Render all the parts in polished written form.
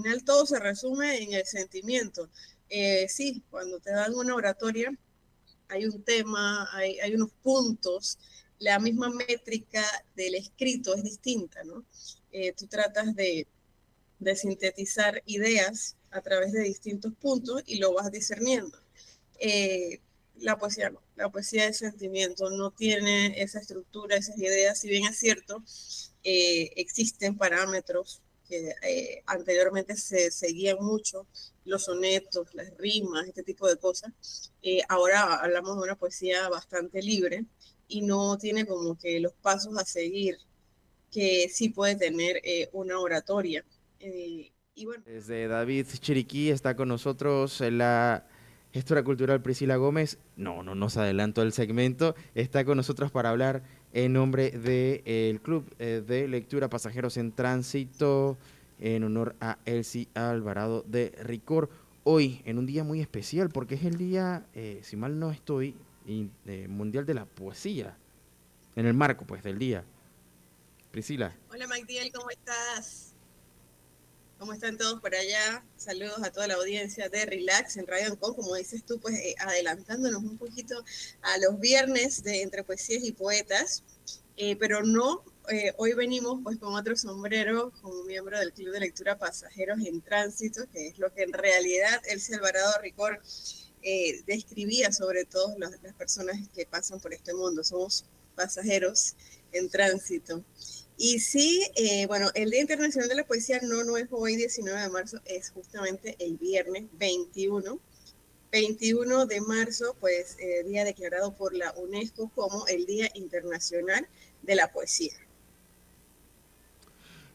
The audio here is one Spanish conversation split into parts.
final todo se resume en el sentimiento. Sí, cuando te dan una oratoria, hay un tema, hay unos puntos, la misma métrica del escrito es distinta, ¿no? Tú tratas de sintetizar ideas a través de distintos puntos y lo vas discerniendo. Eh, la poesía no, la poesía es sentimiento, no tiene esa estructura, esas ideas, si bien es cierto, existen parámetros que anteriormente se seguían mucho, los sonetos, las rimas, este tipo de cosas. Ahora hablamos de una poesía bastante libre y no tiene como que los pasos a seguir que sí puede tener una oratoria. Y bueno. Desde David Chiriquí está con nosotros la gestora cultural Priscila Gómez. No, no nos adelantó el segmento. Está con nosotros para hablar en nombre del Club de Lectura Pasajeros en Tránsito en honor a Elsie Alvarado de Ricor. Hoy, en un día muy especial, porque es el día, si mal no estoy, mundial de la poesía. En el marco, pues, del día. Priscila. Hola Magdiel, ¿cómo estás? ¿Cómo están todos por allá? Saludos a toda la audiencia de Relax en Radio Ancon, como dices tú, pues adelantándonos un poquito a los viernes de Entre Poesías y Poetas, pero no, hoy venimos pues con otro sombrero, como miembro del Club de Lectura Pasajeros en Tránsito, que es lo que en realidad Elsie Alvarado Ricor describía sobre todo las personas que pasan por este mundo, somos pasajeros en tránsito. Y sí, bueno, el Día Internacional de la Poesía no es hoy 19 de marzo, es justamente el viernes 21 de marzo, pues día declarado por la UNESCO como el Día Internacional de la Poesía.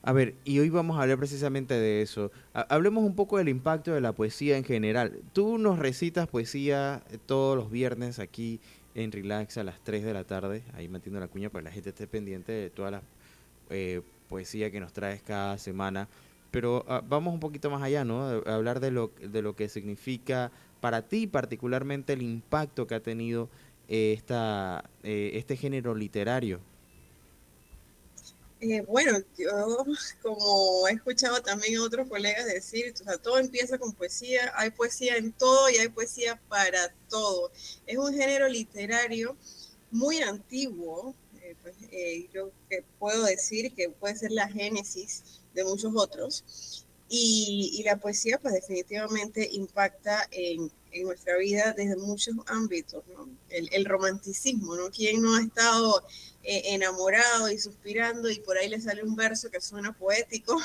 A ver, y hoy vamos a hablar precisamente de eso. Hablemos un poco del impacto de la poesía en general. Tú nos recitas poesía todos los viernes aquí en Relax a las 3 de la tarde, ahí metiendo la cuña para que la gente esté pendiente de toda la poesía que nos traes cada semana. Pero vamos un poquito más allá, ¿no? A hablar de lo que significa para ti particularmente el impacto que ha tenido este género literario. Bueno, yo como he escuchado también a otros colegas decir, o sea, todo empieza con poesía, hay poesía en todo y hay poesía para todo. Es un género literario muy antiguo, yo que puedo decir que puede ser la génesis de muchos otros, y la poesía pues definitivamente impacta en nuestra vida desde muchos ámbitos, ¿no? El romanticismo, ¿no? ¿Quién no ha estado enamorado y suspirando y por ahí le sale un verso que suena poético?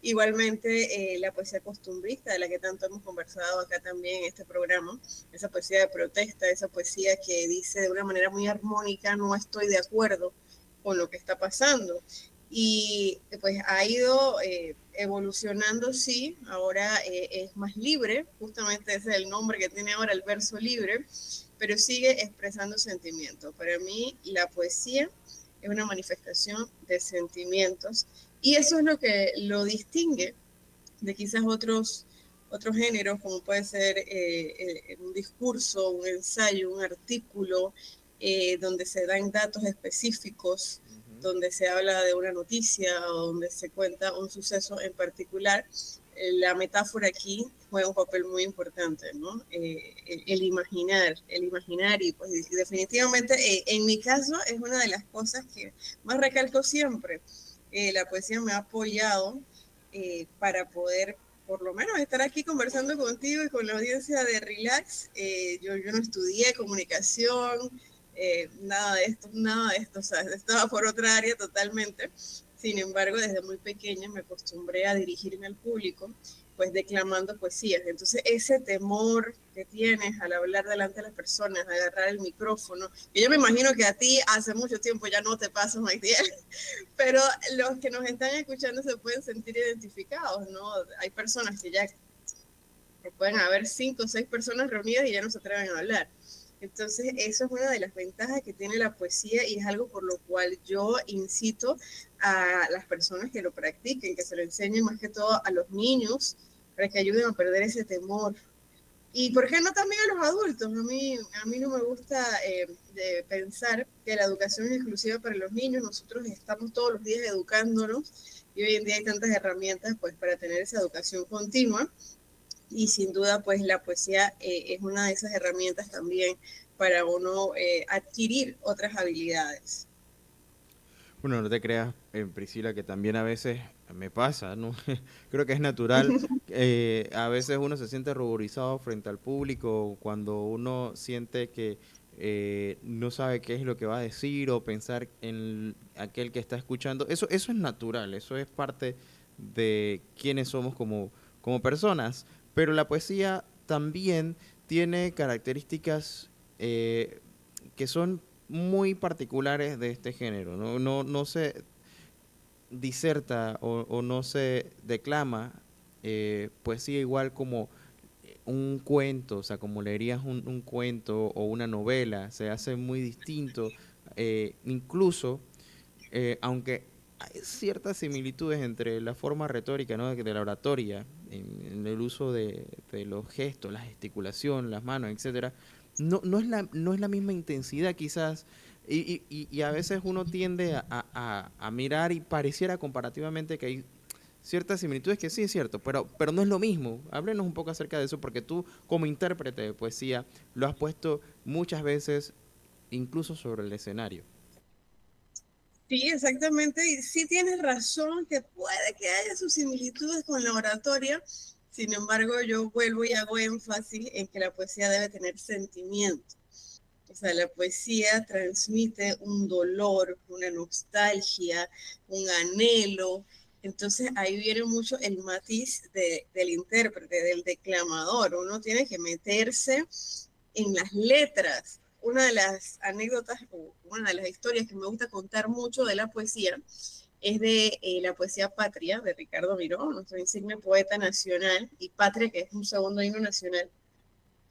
Igualmente la poesía costumbrista, de la que tanto hemos conversado acá también en este programa, esa poesía de protesta, esa poesía que dice de una manera muy armónica, no estoy de acuerdo con lo que está pasando. Y pues ha ido evolucionando, sí, ahora es más libre, justamente ese es el nombre que tiene ahora el verso libre, pero sigue expresando sentimientos. Para mí la poesía es una manifestación de sentimientos y eso es lo que lo distingue de quizás otros géneros, como puede ser un discurso, un ensayo, un artículo, donde se dan datos específicos, donde se habla de una noticia o donde se cuenta un suceso en particular. La metáfora aquí juega un papel muy importante, ¿no? El imaginar y pues definitivamente en mi caso es una de las cosas que más recalco siempre. La poesía me ha apoyado para poder por lo menos estar aquí conversando contigo y con la audiencia de Relax. Yo no estudié comunicación, nada de esto, o sea, estaba por otra área totalmente. Sin embargo, desde muy pequeña me acostumbré a dirigirme al público, pues declamando poesías. Entonces, ese temor que tienes al hablar delante de las personas, agarrar el micrófono, que yo me imagino que a ti hace mucho tiempo ya no te pasa, Magdiel, pero los que nos están escuchando se pueden sentir identificados, ¿no? Hay personas que ya que pueden haber 5 o 6 personas reunidas y ya no se atreven a hablar. Entonces, eso es una de las ventajas que tiene la poesía y es algo por lo cual yo incito a las personas que lo practiquen, que se lo enseñen más que todo a los niños, para que ayuden a perder ese temor Y por qué no también a los adultos. A mí no me gusta de pensar que la educación es exclusiva para los niños. Nosotros estamos todos los días educándonos y hoy en día hay tantas herramientas pues para tener esa educación continua y sin duda pues la poesía es una de esas herramientas también para uno adquirir otras habilidades. Bueno, no te creas, Priscila, que también a veces me pasa, ¿no? Creo que es natural. A veces uno se siente ruborizado frente al público cuando uno siente que no sabe qué es lo que va a decir o pensar en aquel que está escuchando. Eso es natural, eso es parte de quiénes somos como personas. Pero la poesía también tiene características que son muy particulares de este género. No se diserta o no se declama poesía igual como un cuento, o sea, como leerías un cuento o una novela, se hace muy distinto. Incluso, aunque hay ciertas similitudes entre la forma retórica, ¿no?, de la oratoria, en el uso de los gestos, la gesticulación, las manos, etcétera, no es la misma intensidad quizás, y a veces uno tiende a mirar y pareciera comparativamente que hay ciertas similitudes que sí es cierto, pero no es lo mismo. Háblenos un poco acerca de eso, porque tú como intérprete de poesía lo has puesto muchas veces incluso sobre el escenario. Sí, exactamente. Y sí tienes razón que puede que haya sus similitudes con la oratoria. Sin embargo, yo vuelvo y hago énfasis en que la poesía debe tener sentimiento. O sea, la poesía transmite un dolor, una nostalgia, un anhelo. Entonces ahí viene mucho el matiz del intérprete, del declamador. Uno tiene que meterse en las letras. Una de las anécdotas o una de las historias que me gusta contar mucho de la poesía es de la poesía Patria de Ricardo Miró, nuestro insigne poeta nacional, y Patria, que es un segundo himno nacional.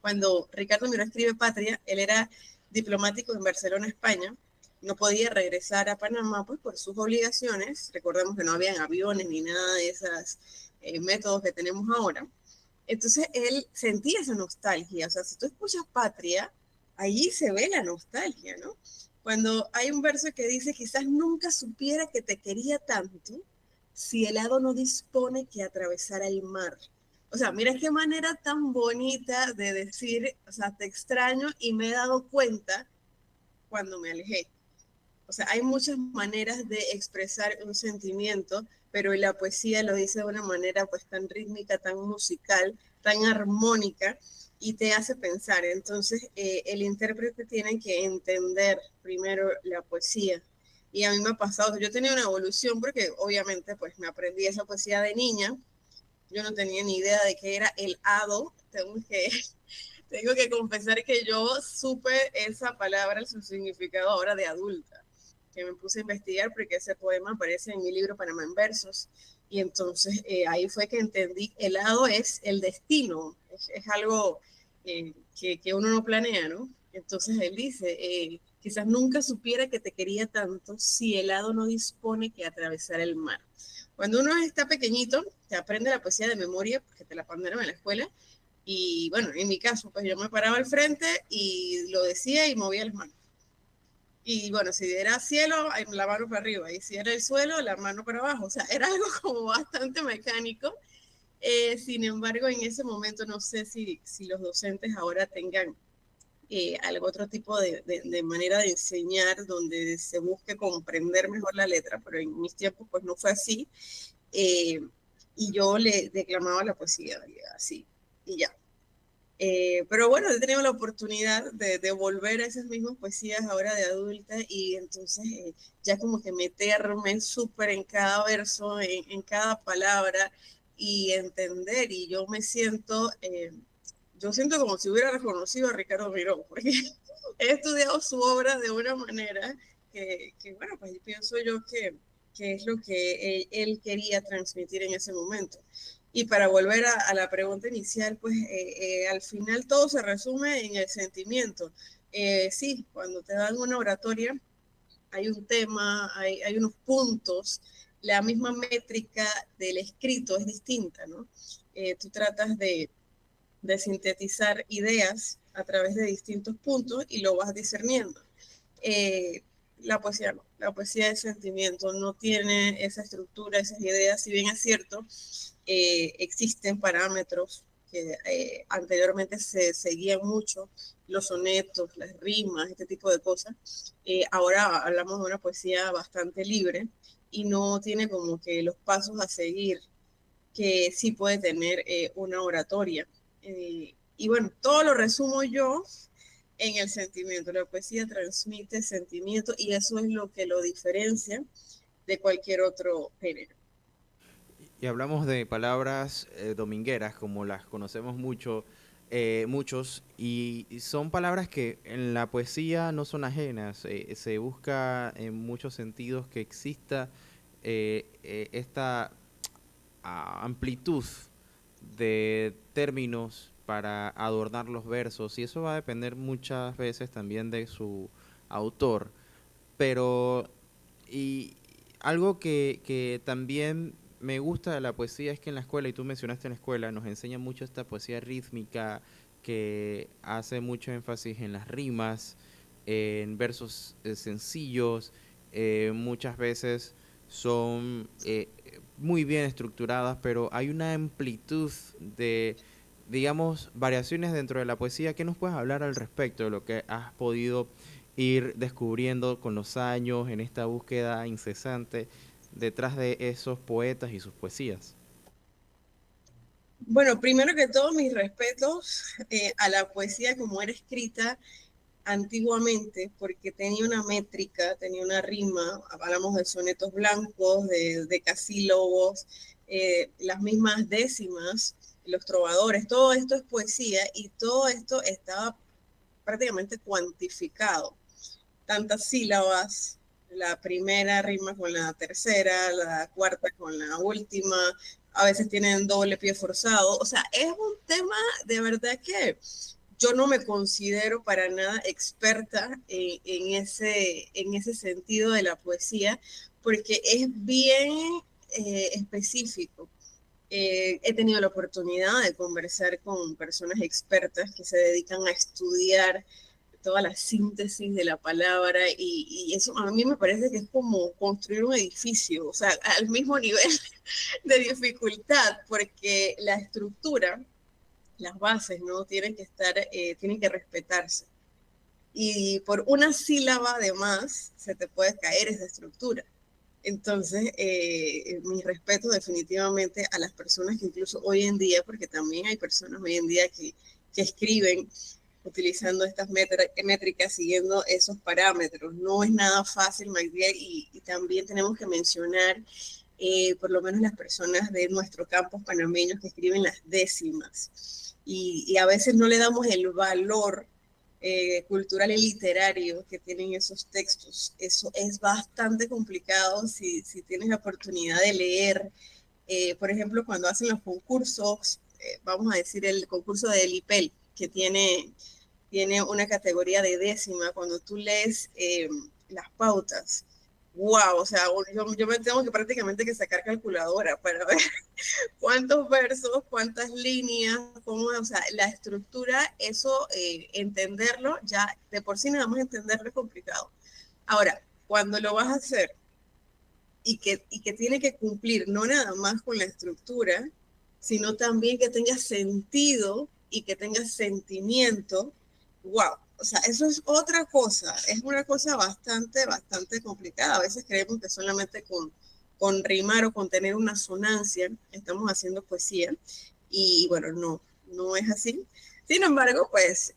Cuando Ricardo Miró escribe Patria, él era diplomático en Barcelona, España, no podía regresar a Panamá pues, por sus obligaciones. Recordemos que no habían aviones ni nada de esos métodos que tenemos ahora. Entonces él sentía esa nostalgia. O sea, si tú escuchas Patria, allí se ve la nostalgia, ¿no? Cuando hay un verso que dice, quizás nunca supiera que te quería tanto si el hado no dispone que atravesara el mar. O sea, mira qué manera tan bonita de decir, o sea, te extraño y me he dado cuenta cuando me alejé. O sea, hay muchas maneras de expresar un sentimiento, pero la poesía lo dice de una manera pues tan rítmica, tan musical, tan armónica y te hace pensar. Entonces, el intérprete tiene que entender primero la poesía. Y a mí me ha pasado, yo tenía una evolución porque obviamente pues me aprendí esa poesía de niña, yo no tenía ni idea de qué era el hado, tengo que confesar que yo supe esa palabra, su significado ahora de adulta, que me puse a investigar porque ese poema aparece en mi libro Panamá en versos. Y entonces ahí fue que entendí, el hado es el destino, es algo que uno no planea, ¿no? Entonces él dice, quizás nunca supiera que te quería tanto si el hado no dispone que atravesar el mar. Cuando uno está pequeñito, te aprende la poesía de memoria porque te la mandaron en la escuela y bueno, en mi caso, pues yo me paraba al frente y lo decía y movía las manos. Y bueno, si era cielo, la mano para arriba. Y si era el suelo, la mano para abajo. O sea, era algo como bastante mecánico. Sin embargo, en ese momento no sé si los docentes ahora tengan algo otro tipo de manera de enseñar donde se busque comprender mejor la letra, pero en mis tiempos pues no fue así. Eh, y yo le declamaba la poesía así y ya. Pero bueno, he tenido la oportunidad de volver a esas mismas poesías ahora de adulta y entonces ya como que meterme súper en cada verso, en cada palabra y entender. Y yo siento como si hubiera reconocido a Ricardo Miró, porque he estudiado su obra de una manera bueno, pues pienso yo que es lo que él quería transmitir en ese momento. Y para volver a la pregunta inicial, pues al final todo se resume en el sentimiento. Sí, cuando te dan una oratoria, hay un tema, hay unos puntos, la misma métrica del escrito es distinta, ¿no? Tú tratas de sintetizar ideas a través de distintos puntos y lo vas discerniendo. Eh, la poesía no, la poesía es sentimiento, no tiene esa estructura, esas ideas, si bien es cierto, existen parámetros que anteriormente se seguían mucho, los sonetos, las rimas, este tipo de cosas. Ahora hablamos de una poesía bastante libre y no tiene como que los pasos a seguir que sí puede tener una oratoria. Y bueno, todo lo resumo yo en el sentimiento. La poesía transmite sentimiento y eso es lo que lo diferencia de cualquier otro género. Y hablamos de palabras domingueras, como las conocemos mucho, muchos, y son palabras que en la poesía no son ajenas. Se busca en muchos sentidos que exista esta amplitud de términos para adornar los versos, y eso va a depender muchas veces también de su autor. Pero, y algo que también me gusta de la poesía es que en la escuela, y tú mencionaste en la escuela, nos enseña mucho esta poesía rítmica que hace mucho énfasis en las rimas, en versos sencillos, muchas veces son muy bien estructuradas, pero hay una amplitud de, digamos, variaciones dentro de la poesía. ¿Qué nos puedes hablar al respecto de lo que has podido ir descubriendo con los años en esta búsqueda incesante detrás de esos poetas y sus poesías? Bueno, primero que todo, mis respetos a la poesía como era escrita antiguamente, porque tenía una métrica, tenía una rima, hablamos de sonetos blancos, de decasílabos, las mismas décimas, los trovadores, todo esto es poesía y todo esto estaba prácticamente cuantificado. Tantas sílabas, la primera rima con la tercera, la cuarta con la última, a veces tienen doble pie forzado, o sea, es un tema de verdad que yo no me considero para nada experta en ese sentido de la poesía, porque es bien específico. He tenido la oportunidad de conversar con personas expertas que se dedican a estudiar toda la síntesis de la palabra y eso a mí me parece que es como construir un edificio, o sea, al mismo nivel de dificultad, porque la estructura, las bases, ¿no? Tienen que respetarse. Y por una sílaba de más se te puede caer esa estructura. Entonces, mi respeto definitivamente a las personas que incluso hoy en día, porque también hay personas hoy en día que escriben utilizando estas métricas, siguiendo esos parámetros. No es nada fácil, Magdiel, y también tenemos que mencionar por lo menos las personas de nuestro campo panameños que escriben las décimas. Y a veces no le damos el valor cultural y literario que tienen esos textos. Eso es bastante complicado si tienes la oportunidad de leer. Por ejemplo, cuando hacen los concursos, vamos a decir el concurso del IPEL, que tiene una categoría de décima, cuando tú lees las pautas, wow, o sea, yo me tengo que prácticamente que sacar calculadora para ver cuántos versos, cuántas líneas, cómo, o sea, la estructura, eso, entenderlo, ya de por sí nada más entenderlo es complicado. Ahora, cuando lo vas a hacer y que tiene que cumplir no nada más con la estructura, sino también que tenga sentido y que tenga sentimiento, wow, o sea, eso es otra cosa, es una cosa bastante, bastante complicada. A veces creemos que solamente con rimar o con tener una sonancia estamos haciendo poesía y bueno, no es así. Sin embargo, pues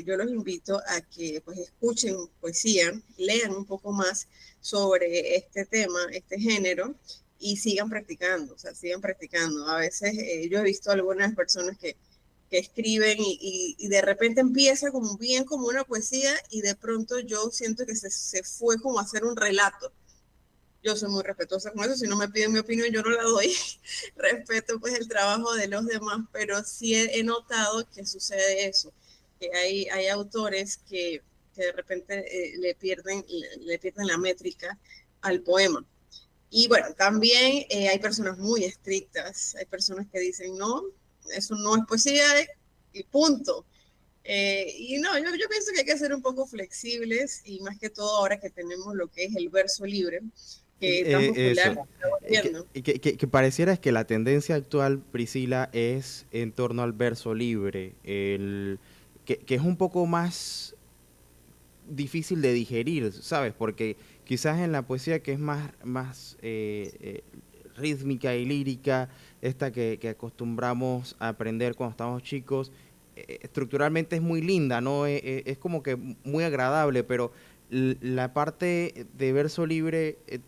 yo los invito a que pues escuchen poesía, lean un poco más sobre este tema, este género, y sigan practicando, o sea, sigan practicando. A veces yo he visto algunas personas que escriben y de repente empieza como bien como una poesía y de pronto yo siento que se fue como a hacer un relato. Yo soy muy respetuosa con eso, si no me piden mi opinión yo no la doy, respeto pues el trabajo de los demás, pero sí he notado que sucede eso, que hay autores que de repente le pierden la métrica al poema. Y bueno, también hay personas muy estrictas, hay personas que dicen, no, eso no es poesía, y punto. Y no, yo pienso que hay que ser un poco flexibles y más que todo ahora que tenemos lo que es el verso libre, que tan popular Eso. se está volviendo. Que pareciera es que la tendencia actual, Priscila, es en torno al verso libre, que es un poco más difícil de digerir, ¿sabes? Porque quizás en la poesía que es más rítmica y lírica, esta que acostumbramos a aprender cuando estamos chicos, estructuralmente es muy linda, ¿no? Es como que muy agradable, pero la parte de verso libre, eh,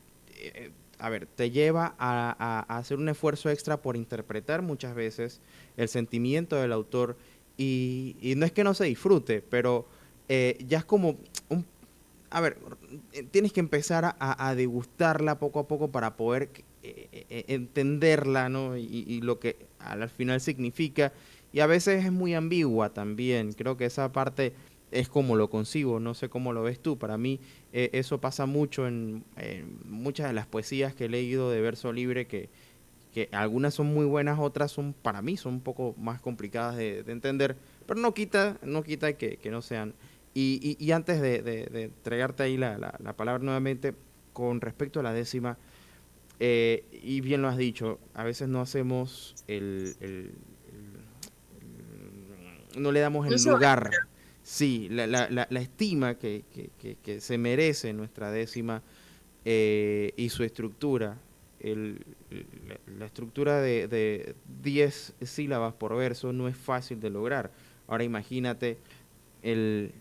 a ver, te lleva a hacer un esfuerzo extra por interpretar muchas veces el sentimiento del autor y no es que no se disfrute, pero ya es como un, a ver, tienes que empezar a degustarla poco a poco para poder entenderla, ¿no? Y lo que al final significa. Y a veces es muy ambigua también. Creo que esa parte es como lo concibo. No sé cómo lo ves tú. Para mí eso pasa mucho en muchas de las poesías que he leído de verso libre que algunas son muy buenas, otras son, para mí, son un poco más complicadas de entender, pero no quita que no sean. Y antes de entregarte ahí la palabra nuevamente, con respecto a la décima, y bien lo has dicho, a veces no hacemos no le damos No el se va. lugar, sí, la estima que se merece nuestra décima y su estructura. La estructura de 10 sílabas por verso no es fácil de lograr. Ahora imagínate el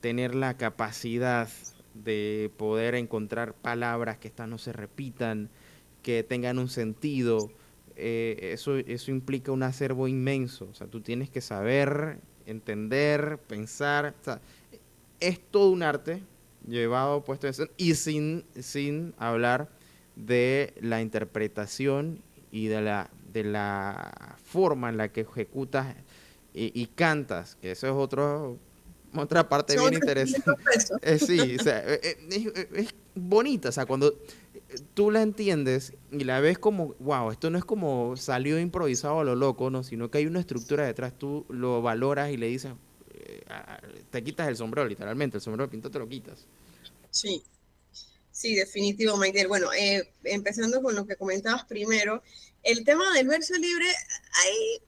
tener la capacidad de poder encontrar palabras que estas no se repitan, que tengan un sentido. Eso implica un acervo inmenso. O sea, tú tienes que saber, entender, pensar. O sea, es todo un arte llevado puesto en escena y sin hablar de la interpretación y de la forma en la que ejecutas y cantas, que eso es otra parte Son bien otros 500 interesante. pesos. Sí, o sea, es bonita, o sea, cuando tú la entiendes y la ves como, wow, esto no es como salió improvisado a lo loco, ¿no? Sino que hay una estructura detrás, tú lo valoras y le dices, te quitas el sombrero, literalmente, el sombrero de pinto te lo quitas. Sí, sí, definitivo, Maidel. Bueno, empezando con lo que comentabas primero, el tema del verso libre, hay,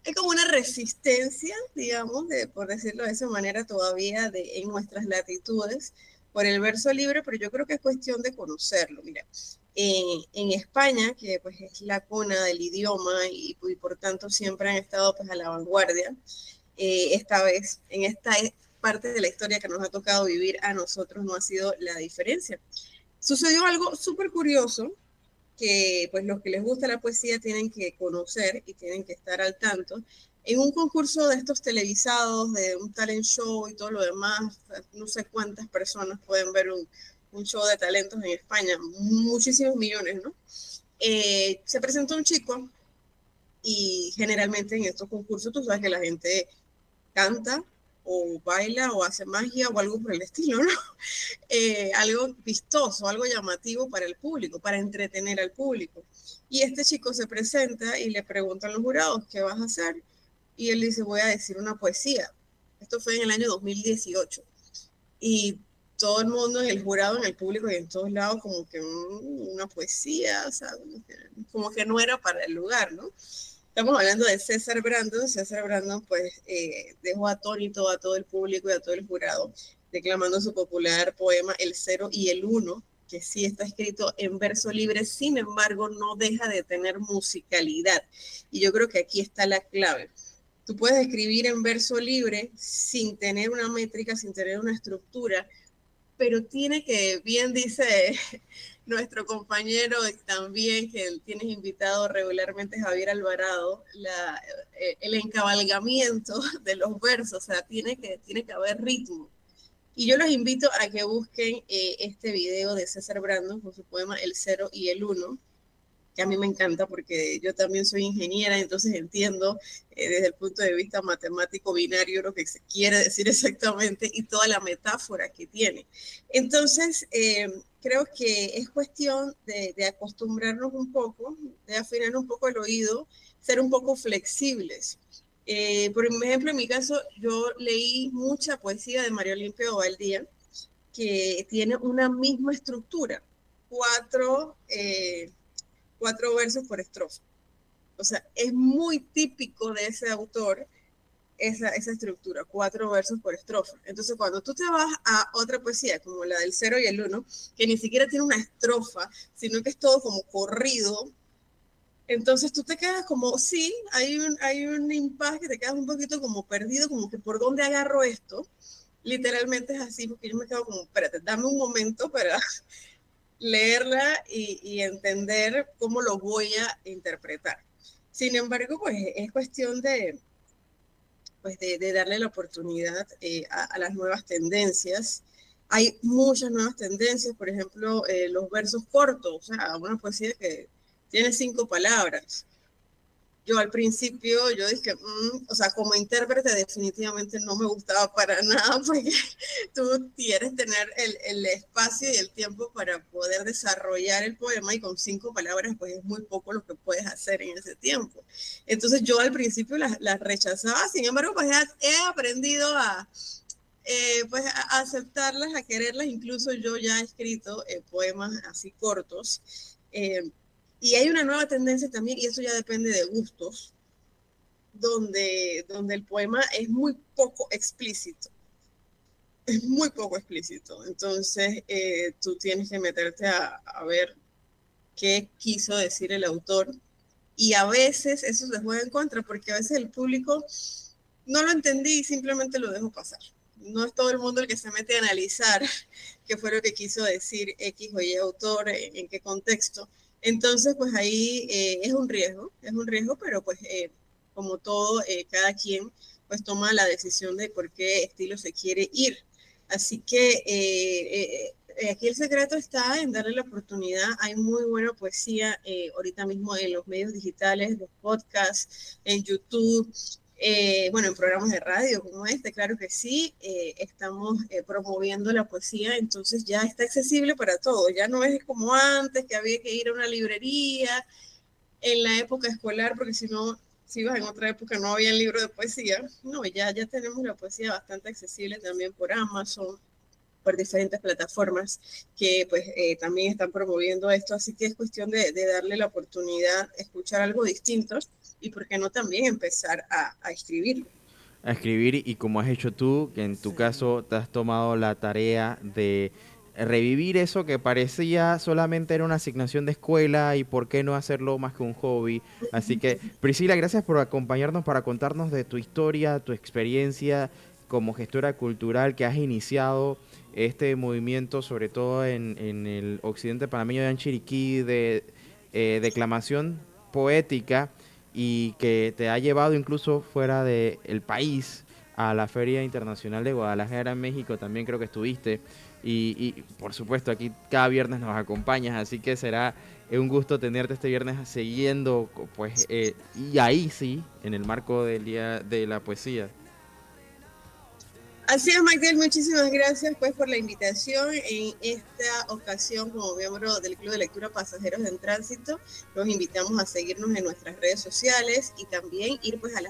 hay como una resistencia, digamos, por decirlo de esa manera, todavía en nuestras latitudes por el verso libre, pero yo creo que es cuestión de conocerlo. Mira, en España, que pues es la cuna del idioma y por tanto siempre han estado pues a la vanguardia, esta vez, en esta parte de la historia que nos ha tocado vivir a nosotros no ha sido la diferencia. Sucedió algo súper curioso que pues los que les gusta la poesía tienen que conocer y tienen que estar al tanto. En un concurso de estos televisados, de un talent show y todo lo demás, no sé cuántas personas pueden ver un show de talentos en España, muchísimos millones, ¿no? Se presentó un chico y generalmente en estos concursos tú sabes que la gente canta o baila o hace magia o algo por el estilo, ¿no? Algo vistoso, algo llamativo para el público, para entretener al público. Y este chico se presenta y le preguntan los jurados, ¿qué vas a hacer? Y él dice, voy a decir una poesía. Esto fue en el año 2018. Y todo el mundo en el jurado, en el público y en todos lados, como que una poesía, o sea, como que no era para el lugar, ¿no? Estamos hablando de César Brandon. César Brandon, pues, dejó atónito a todo el público y a todo el jurado, declamando su popular poema El Cero y el Uno, que sí está escrito en verso libre, sin embargo, no deja de tener musicalidad. Y yo creo que aquí está la clave. Tú puedes escribir en verso libre sin tener una métrica, sin tener una estructura, pero tiene que, bien dice nuestro compañero también, que tienes invitado regularmente, Javier Alvarado, el encabalgamiento de los versos, o sea, tiene que haber ritmo. Y yo los invito a que busquen este video de César Brandon con su poema El Cero y el Uno, que a mí me encanta porque yo también soy ingeniera, entonces entiendo desde el punto de vista matemático binario lo que se quiere decir exactamente y toda la metáfora que tiene. Entonces, creo que es cuestión de acostumbrarnos un poco, de afinar un poco el oído, ser un poco flexibles. Por ejemplo, en mi caso, yo leí mucha poesía de María Olimpia Obaldía, que tiene una misma estructura, cuatro, eh, cuatro versos por estrofa. O sea, es muy típico de ese autor esa estructura, cuatro versos por estrofa. Entonces, cuando tú te vas a otra poesía, como la del 0 y el 1, que ni siquiera tiene una estrofa, sino que es todo como corrido, entonces tú te quedas como, sí, hay un impasse que te quedas un poquito como perdido, como que por dónde agarro esto. Literalmente es así, porque yo me quedo como, espérate, dame un momento para leerla y entender cómo lo voy a interpretar. Sin embargo, pues es cuestión de darle la oportunidad a las nuevas tendencias. Hay muchas nuevas tendencias, por ejemplo, los versos cortos, o sea, una poesía que tiene 5 palabras. Yo al principio, yo dije, o sea, como intérprete definitivamente no me gustaba para nada porque tú quieres tener el espacio y el tiempo para poder desarrollar el poema y con 5 palabras pues es muy poco lo que puedes hacer en ese tiempo. Entonces yo al principio las rechazaba, sin embargo pues he aprendido pues a aceptarlas, a quererlas, incluso yo ya he escrito poemas así cortos. Y hay una nueva tendencia también, y eso ya depende de gustos, donde el poema es muy poco explícito. Es muy poco explícito. Entonces, tú tienes que meterte a ver qué quiso decir el autor. Y a veces eso se juega en contra, porque a veces el público no lo entendí y simplemente lo dejo pasar. No es todo el mundo el que se mete a analizar qué fue lo que quiso decir X o Y autor, en qué contexto. Entonces, pues ahí es un riesgo, pero pues como todo, cada quien pues toma la decisión de por qué estilo se quiere ir. Así que aquí el secreto está en darle la oportunidad. Hay muy buena poesía ahorita mismo en los medios digitales, los podcasts, en YouTube, bueno, en programas de radio como este, claro que sí, estamos promoviendo la poesía, entonces ya está accesible para todos, ya no es como antes que había que ir a una librería en la época escolar, porque si no, si ibas en otra época no había libro de poesía, no, ya tenemos la poesía bastante accesible también por Amazon, por diferentes plataformas que pues también están promoviendo esto, así que es cuestión de darle la oportunidad, escuchar algo distinto y por qué no también empezar a escribirlo. A escribir y como has hecho tú, que en tu caso te has tomado la tarea de revivir eso que parecía solamente era una asignación de escuela y por qué no hacerlo más que un hobby. Así que Priscila, gracias por acompañarnos para contarnos de tu historia, tu experiencia como gestora cultural que has iniciado este movimiento, sobre todo en el occidente panameño de Anchiriquí, de declamación poética y que te ha llevado incluso fuera del país a la Feria Internacional de Guadalajara en México, también creo que estuviste. Y por supuesto aquí cada viernes nos acompañas, así que será un gusto tenerte este viernes siguiendo, pues, y ahí sí, en el marco del Día de la Poesía. Así es, Magdiel, muchísimas gracias pues por la invitación en esta ocasión como miembro del Club de Lectura Pasajeros en Tránsito. Los invitamos a seguirnos en nuestras redes sociales y también ir pues a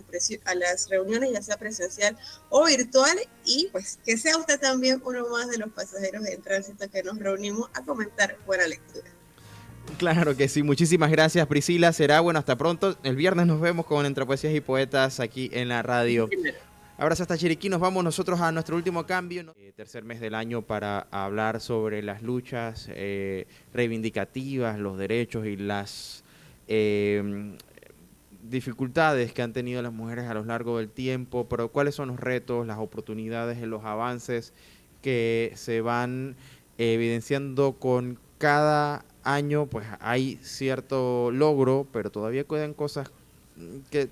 las reuniones, ya sea presencial o virtual, y pues que sea usted también uno más de los pasajeros en tránsito que nos reunimos a comentar buena lectura. Claro que sí, muchísimas gracias Priscila, será bueno, hasta pronto. El viernes nos vemos con Entre Poesías y Poetas aquí en la radio. Ahora hasta Chiriquí nos vamos nosotros a nuestro último cambio, ¿no? Tercer mes del año para hablar sobre las luchas reivindicativas, los derechos y las dificultades que han tenido las mujeres a lo largo del tiempo, pero cuáles son los retos, las oportunidades, los avances que se van evidenciando con cada año. Pues hay cierto logro, pero todavía quedan cosas que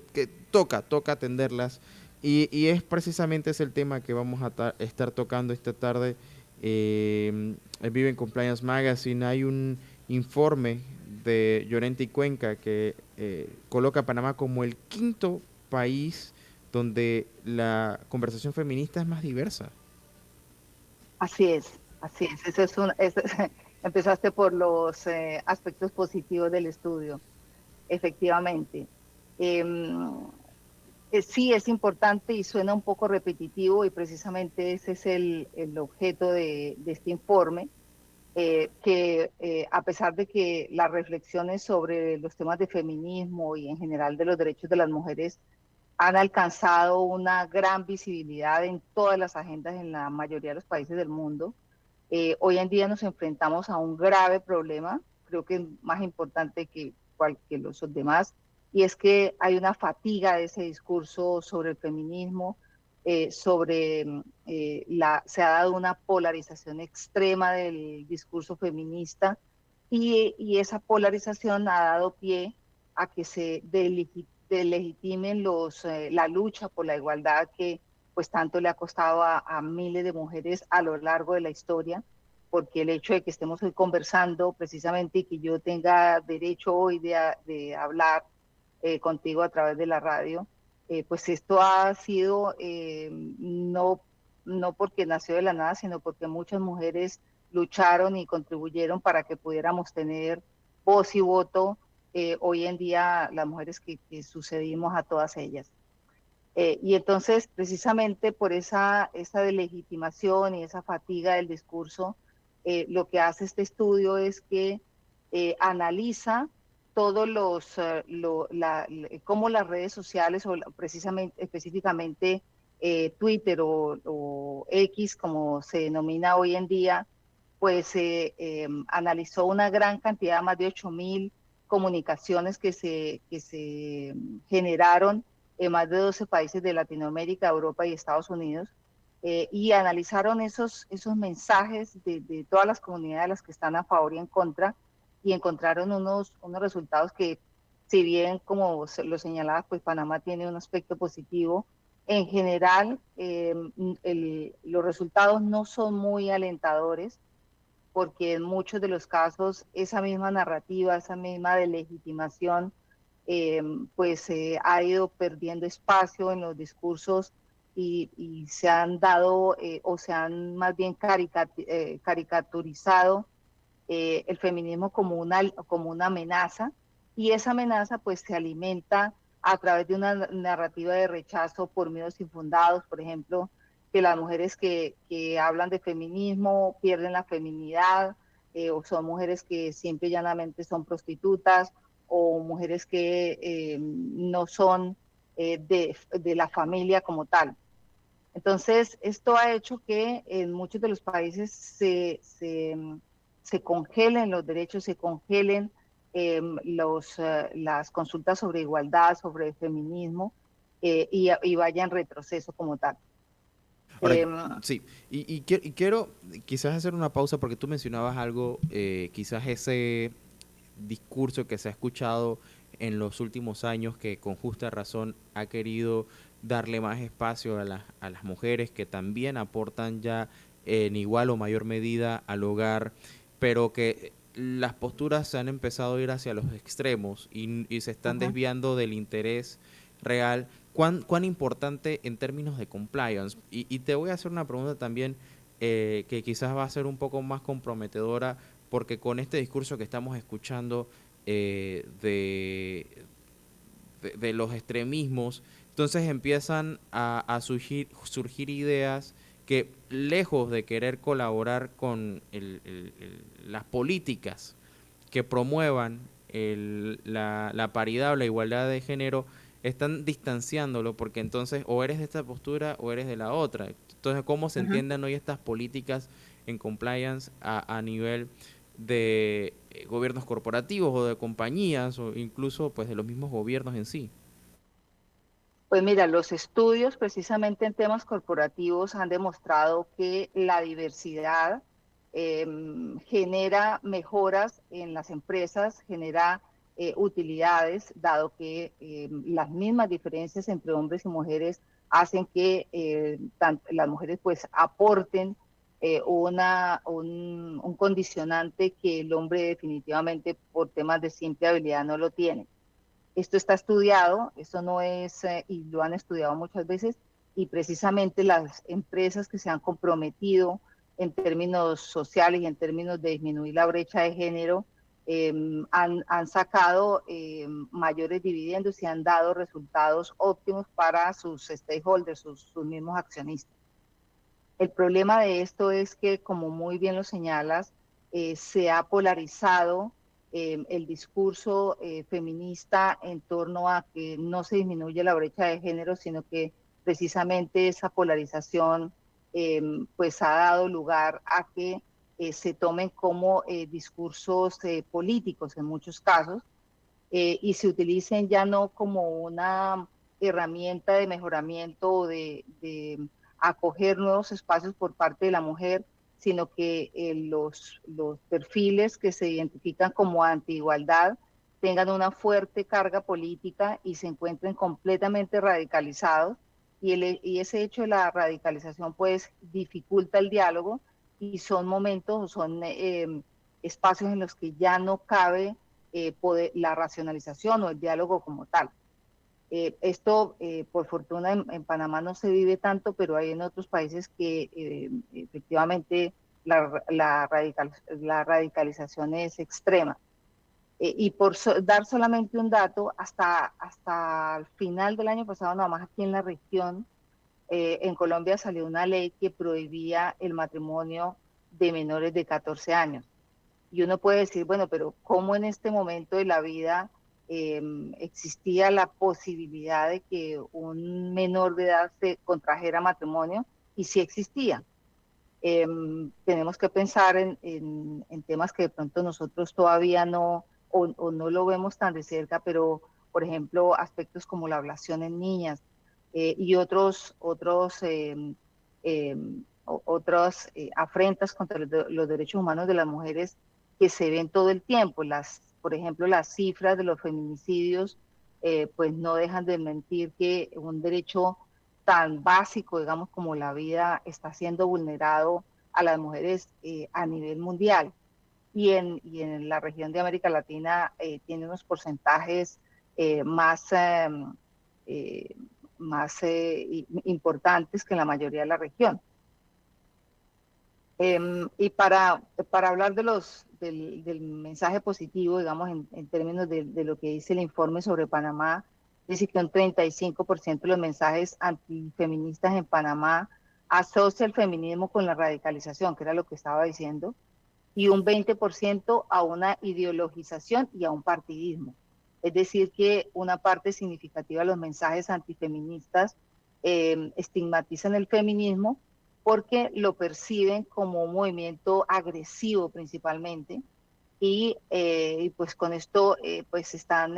toca atenderlas y es precisamente ese el tema que vamos a estar tocando esta tarde en Vive en Compliance Magazine. Hay un informe de Llorente y Cuenca que coloca a Panamá como el quinto país donde la conversación feminista es más diversa. Así es, así es. Empezaste por los aspectos positivos del estudio, efectivamente. Em, Sí, es importante y suena un poco repetitivo y precisamente ese es el objeto de este informe, que a pesar de que las reflexiones sobre los temas de feminismo y en general de los derechos de las mujeres han alcanzado una gran visibilidad en todas las agendas en la mayoría de los países del mundo, hoy en día nos enfrentamos a un grave problema, creo que es más importante que los demás, y es que hay una fatiga de ese discurso sobre el feminismo, se ha dado una polarización extrema del discurso feminista y esa polarización ha dado pie a que se delegitimen la lucha por la igualdad que pues tanto le ha costado a miles de mujeres a lo largo de la historia, porque el hecho de que estemos hoy conversando precisamente y que yo tenga derecho hoy de hablar contigo a través de la radio, pues esto ha sido no porque nació de la nada, sino porque muchas mujeres lucharon y contribuyeron para que pudiéramos tener voz y voto hoy en día las mujeres que sucedimos a todas ellas. Y entonces, precisamente por esa delegitimación y esa fatiga del discurso, lo que hace este estudio es que analiza todos cómo las redes sociales, o precisamente, específicamente Twitter o X, como se denomina hoy en día, pues analizó una gran cantidad, más de 8.000 comunicaciones que se generaron en más de 12 países de Latinoamérica, Europa y Estados Unidos, y analizaron esos mensajes de todas las comunidades, las que están a favor y en contra, y encontraron unos resultados que, si bien, como lo señalaba, pues Panamá tiene un aspecto positivo, en general los resultados no son muy alentadores, porque en muchos de los casos esa misma narrativa, esa misma delegitimación, pues ha ido perdiendo espacio en los discursos y se han dado o se han más bien caricaturizado el feminismo como una amenaza, y esa amenaza pues se alimenta a través de una narrativa de rechazo por miedos infundados, por ejemplo, que las mujeres que hablan de feminismo pierden la feminidad, o son mujeres que simple y llanamente son prostitutas, o mujeres que no son de la familia como tal. Entonces, esto ha hecho que en muchos de los países se congelen los derechos, se congelen las consultas sobre igualdad, sobre feminismo, y vaya en retroceso como tal. Ahora, Eh, sí, y quiero quizás hacer una pausa porque tú mencionabas algo, quizás ese discurso que se ha escuchado en los últimos años que con justa razón ha querido darle más espacio a las mujeres que también aportan ya en igual o mayor medida al hogar, pero que las posturas se han empezado a ir hacia los extremos y se están Ajá. desviando del interés real. ¿Cuán importante en términos de compliance? Y te voy a hacer una pregunta también que quizás va a ser un poco más comprometedora, porque con este discurso que estamos escuchando de los extremismos, entonces empiezan a surgir ideas que, lejos de querer colaborar con las políticas que promuevan la paridad o la igualdad de género, están distanciándolo, porque entonces o eres de esta postura o eres de la otra. Entonces, ¿cómo se Ujú. entienden hoy estas políticas en compliance a nivel de gobiernos corporativos o de compañías o incluso pues de los mismos gobiernos en sí? Pues mira, los estudios precisamente en temas corporativos han demostrado que la diversidad genera mejoras en las empresas, genera utilidades, dado que las mismas diferencias entre hombres y mujeres hacen que las mujeres pues aporten un condicionante que el hombre definitivamente por temas de simple habilidad no lo tiene. Esto está estudiado, esto no es, y lo han estudiado muchas veces, y precisamente las empresas que se han comprometido en términos sociales y en términos de disminuir la brecha de género, han sacado mayores dividendos y han dado resultados óptimos para sus stakeholders, sus mismos accionistas. El problema de esto es que, como muy bien lo señalas, se ha polarizado el discurso feminista en torno a que no se disminuye la brecha de género, sino que precisamente esa polarización pues ha dado lugar a que se tomen como discursos políticos en muchos casos, y se utilicen ya no como una herramienta de mejoramiento o de acoger nuevos espacios por parte de la mujer, sino que los perfiles que se identifican como anti-igualdad tengan una fuerte carga política y se encuentren completamente radicalizados. Y ese hecho de la radicalización pues dificulta el diálogo, y son momentos, son espacios en los que ya no cabe la racionalización o el diálogo como tal. Esto, por fortuna, en Panamá no se vive tanto, pero hay en otros países que efectivamente la radicalización es extrema. Y por dar solamente un dato, hasta el final del año pasado, nada más aquí en la región, en Colombia salió una ley que prohibía el matrimonio de menores de 14 años. Y uno puede decir, bueno, pero ¿cómo en este momento de la vida existía la posibilidad de que un menor de edad se contrajera matrimonio? Y sí existía. Tenemos que pensar en temas que de pronto nosotros todavía no, o no lo vemos tan de cerca, pero por ejemplo aspectos como la ablación en niñas y otras afrentas contra los derechos humanos de las mujeres que se ven todo el tiempo. Por ejemplo, las cifras de los feminicidios pues no dejan de mentir que un derecho tan básico, digamos, como la vida está siendo vulnerado a las mujeres a nivel mundial. Y en la región de América Latina tiene unos porcentajes más, eh, más importantes que en la mayoría de la región. Y para hablar del mensaje positivo, digamos, en términos de lo que dice el informe sobre Panamá, dice que un 35% de los mensajes antifeministas en Panamá asocia el feminismo con la radicalización, que era lo que estaba diciendo, y un 20% a una ideologización y a un partidismo. Es decir, que una parte significativa de los mensajes antifeministas estigmatizan el feminismo porque lo perciben como un movimiento agresivo principalmente, y pues con esto pues están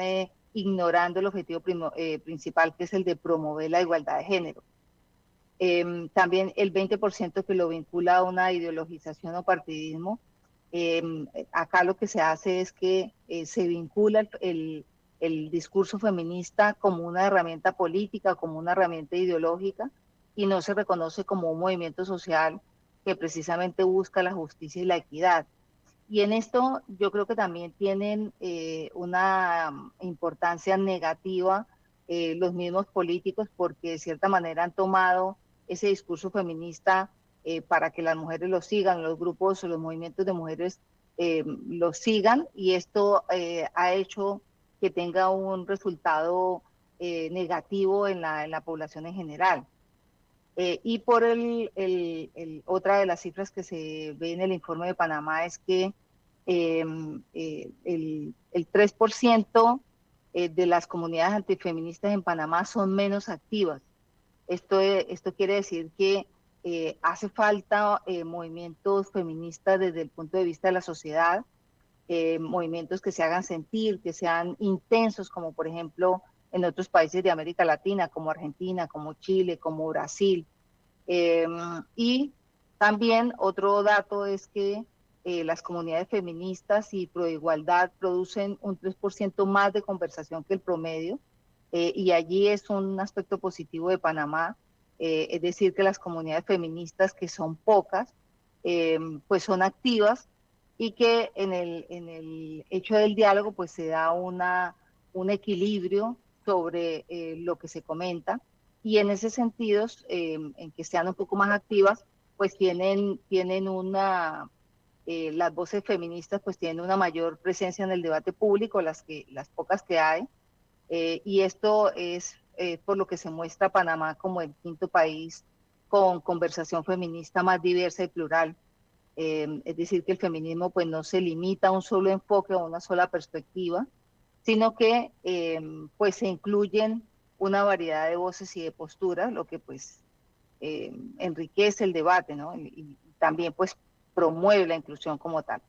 ignorando el objetivo principal, que es el de promover la igualdad de género. También el 20% que lo vincula a una ideologización o partidismo. Eh, Acá lo que se hace es que se vincula el discurso feminista como una herramienta política, como una herramienta ideológica, y no se reconoce como un movimiento social que precisamente busca la justicia y la equidad. Y en esto yo creo que también tienen una importancia negativa los mismos políticos, porque de cierta manera han tomado ese discurso feminista para que las mujeres lo sigan, los grupos o los movimientos de mujeres lo sigan, y esto ha hecho que tenga un resultado negativo en la población en general. Y por otra de las cifras que se ve en el informe de Panamá es que el 3% de las comunidades antifeministas en Panamá son menos activas. Esto quiere decir que hace falta movimientos feministas desde el punto de vista de la sociedad, movimientos que se hagan sentir, que sean intensos, como por ejemplo en otros países de América Latina, como Argentina, como Chile, como Brasil. Eh, y también otro dato es que las comunidades feministas y proigualdad producen un 3% más de conversación que el promedio, y allí es un aspecto positivo de Panamá, es decir, que las comunidades feministas, que son pocas, pues son activas, y que en el hecho del diálogo pues se da un equilibrio sobre lo que se comenta, y en ese sentido, en que sean un poco más activas, pues tienen las voces feministas pues tienen una mayor presencia en el debate público, las pocas que hay, y esto es por lo que se muestra a Panamá como el quinto país con conversación feminista más diversa y plural. Es decir, que el feminismo pues no se limita a un solo enfoque o a una sola perspectiva, sino que pues se incluyen una variedad de voces y de posturas, lo que pues enriquece el debate, ¿no? Y también pues promueve la inclusión como tal.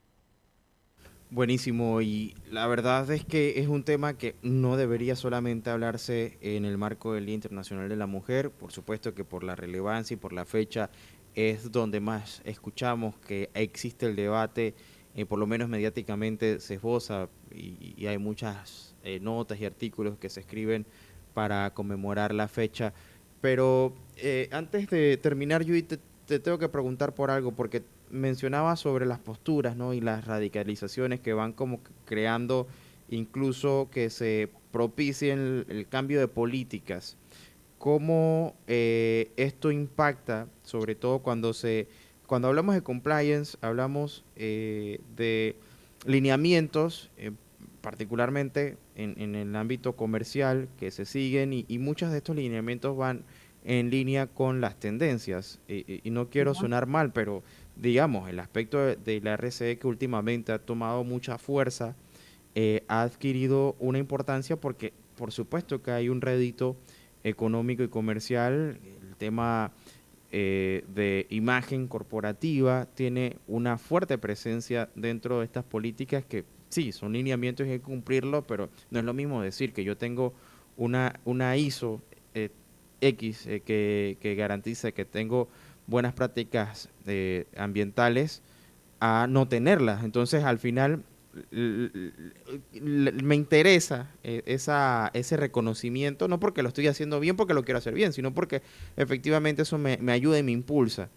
Buenísimo, y la verdad es que es un tema que no debería solamente hablarse en el marco del Día Internacional de la Mujer, por supuesto que por la relevancia y por la fecha es donde más escuchamos que existe el debate, por lo menos mediáticamente se esboza y hay muchas notas y artículos que se escriben para conmemorar la fecha, pero antes de terminar, Yui, te tengo que preguntar por algo, porque mencionaba sobre las posturas, ¿no? Y las radicalizaciones que van como creando incluso que se propicie el cambio de políticas. ¿Cómo esto impacta, sobre todo cuando hablamos de compliance, hablamos de lineamientos, particularmente en el ámbito comercial que se siguen y muchos de estos lineamientos van en línea con las tendencias. Y no quiero Ujú. sonar mal, pero digamos, el aspecto de la RCE que últimamente ha tomado mucha fuerza, ha adquirido una importancia porque por supuesto que hay un rédito económico y comercial, el tema de imagen corporativa tiene una fuerte presencia dentro de estas políticas que sí, son lineamientos y hay que cumplirlo, pero no es lo mismo decir que yo tengo una ISO eh, X que garantiza que tengo buenas prácticas ambientales a no tenerlas. Entonces, al final, me interesa ese reconocimiento, no porque lo estoy haciendo bien, porque lo quiero hacer bien, sino porque efectivamente eso me ayuda y me impulsa.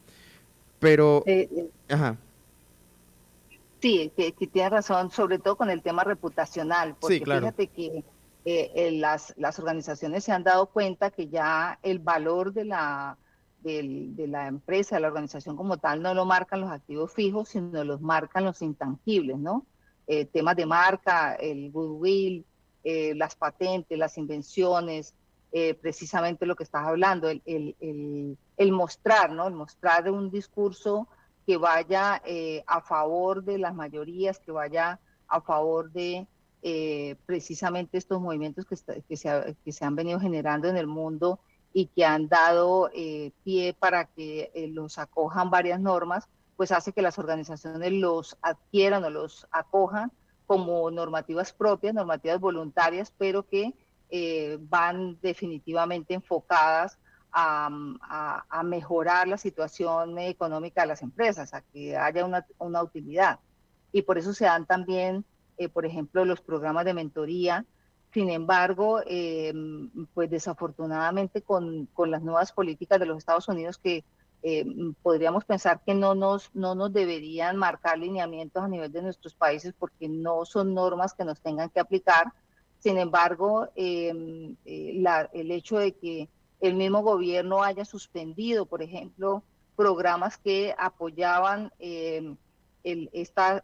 Pero, Eh, eh, ajá, sí, que tienes razón, sobre todo con el tema reputacional, sí, porque claro. fíjate que las organizaciones se han dado cuenta que ya el valor de la empresa, de la organización como tal, no lo marcan los activos fijos, sino los marcan los intangibles, ¿no? Temas de marca, el goodwill, las patentes, las invenciones, precisamente lo que estás hablando, el mostrar, ¿no? El mostrar un discurso que vaya a favor de las mayorías, que vaya a favor de precisamente estos movimientos que se han venido generando en el mundo y que han dado pie para que los acojan varias normas, pues hace que las organizaciones los adquieran o los acojan como normativas propias, normativas voluntarias, pero que van definitivamente enfocadas a mejorar la situación económica de las empresas, a que haya una utilidad. Y por eso se dan también, por ejemplo, los programas de mentoría. Sin embargo, pues desafortunadamente con las nuevas políticas de los Estados Unidos que podríamos pensar que no nos deberían marcar lineamientos a nivel de nuestros países porque no son normas que nos tengan que aplicar. Sin embargo, el hecho de que el mismo gobierno haya suspendido, por ejemplo, programas que apoyaban estas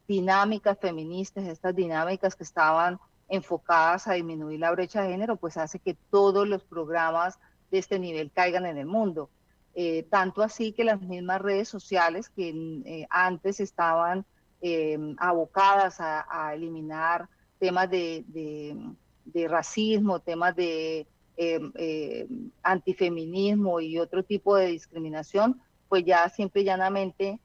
dinámicas feministas, estas dinámicas que estaban enfocadas a disminuir la brecha de género, pues hace que todos los programas de este nivel caigan en el mundo. Tanto así que las mismas redes sociales que antes estaban abocadas a eliminar temas de racismo, temas de antifeminismo y otro tipo de discriminación, pues ya simple y llanamente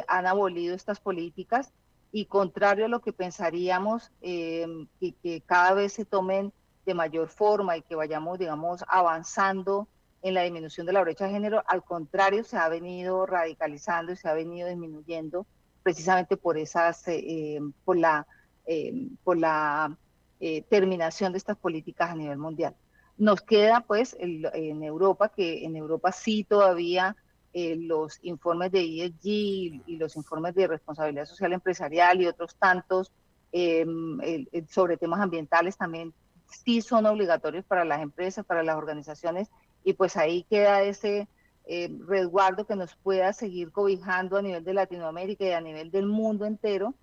han abolido estas políticas y contrario a lo que pensaríamos, que cada vez se tomen de mayor forma y que vayamos, digamos, avanzando en la disminución de la brecha de género, al contrario, se ha venido radicalizando y se ha venido disminuyendo precisamente por la terminación de estas políticas a nivel mundial. Nos queda pues en Europa, que en Europa sí todavía los informes de ESG y los informes de responsabilidad social empresarial y otros tantos sobre temas ambientales también sí son obligatorios para las empresas, para las organizaciones, y pues ahí queda resguardo que nos pueda seguir cobijando a nivel de Latinoamérica y a nivel del mundo entero,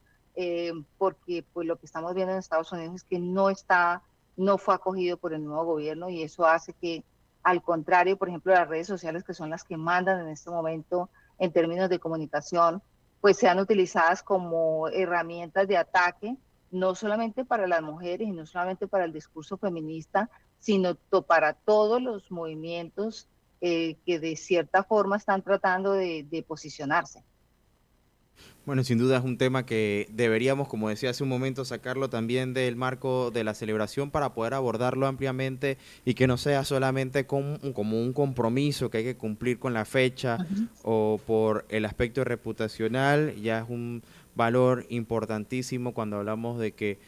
porque pues lo que estamos viendo en Estados Unidos es que no fue acogido por el nuevo gobierno y eso hace que, al contrario, por ejemplo, las redes sociales, que son las que mandan en este momento en términos de comunicación, pues sean utilizadas como herramientas de ataque, no solamente para las mujeres y no solamente para el discurso feminista, sino para todos los movimientos que de cierta forma están tratando de posicionarse. Bueno, sin duda es un tema que deberíamos, como decía hace un momento, sacarlo también del marco de la celebración para poder abordarlo ampliamente y que no sea solamente como un compromiso que hay que cumplir con la fecha o por el aspecto reputacional. Ya es un valor importantísimo cuando hablamos de que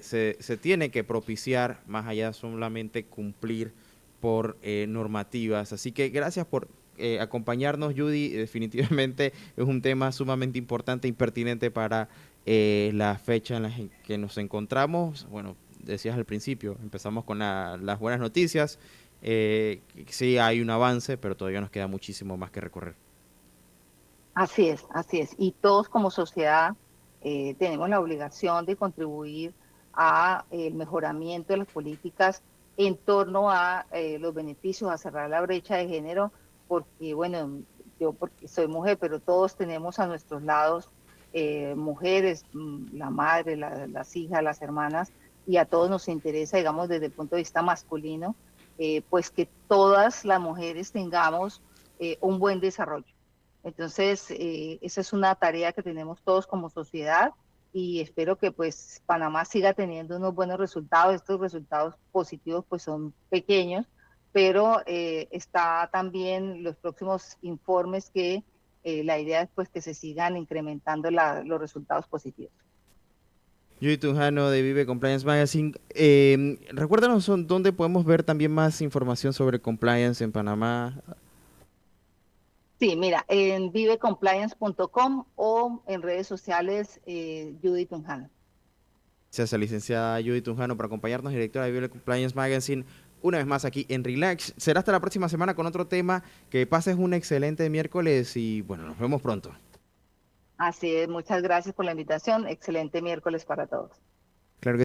se tiene que propiciar más allá de solamente cumplir por normativas. Así que gracias por acompañarnos, Judy. Definitivamente es un tema sumamente importante e pertinente para la fecha en la que nos encontramos. Bueno, decías al principio, empezamos con las buenas noticias. Sí hay un avance, pero todavía nos queda muchísimo más que recorrer. Así es, así es. Y todos como sociedad tenemos la obligación de contribuir a el mejoramiento de las políticas en torno a los beneficios, a cerrar la brecha de género, porque bueno, yo porque soy mujer, pero todos tenemos a nuestros lados mujeres, la madre, las hijas, las hermanas, y a todos nos interesa, digamos, desde el punto de vista masculino, pues que todas las mujeres tengamos un buen desarrollo. Entonces, esa es una tarea que tenemos todos como sociedad y espero que pues Panamá siga teniendo unos buenos resultados. Estos resultados positivos pues son pequeños, pero está también los próximos informes que la idea es pues que se sigan incrementando los resultados positivos. Judy Tunjano de Vive Compliance Magazine. Recuérdanos dónde podemos ver también más información sobre compliance en Panamá. Sí, mira, en vivecompliance.com o en redes sociales Judy Tunjano. Gracias a la licenciada Judy Tunjano por acompañarnos, directora de Vive Compliance Magazine, una vez más aquí en Relax. Será hasta la próxima semana con otro tema. Que pases un excelente miércoles y bueno, nos vemos pronto. Así es, muchas gracias por la invitación. Excelente miércoles para todos. Claro que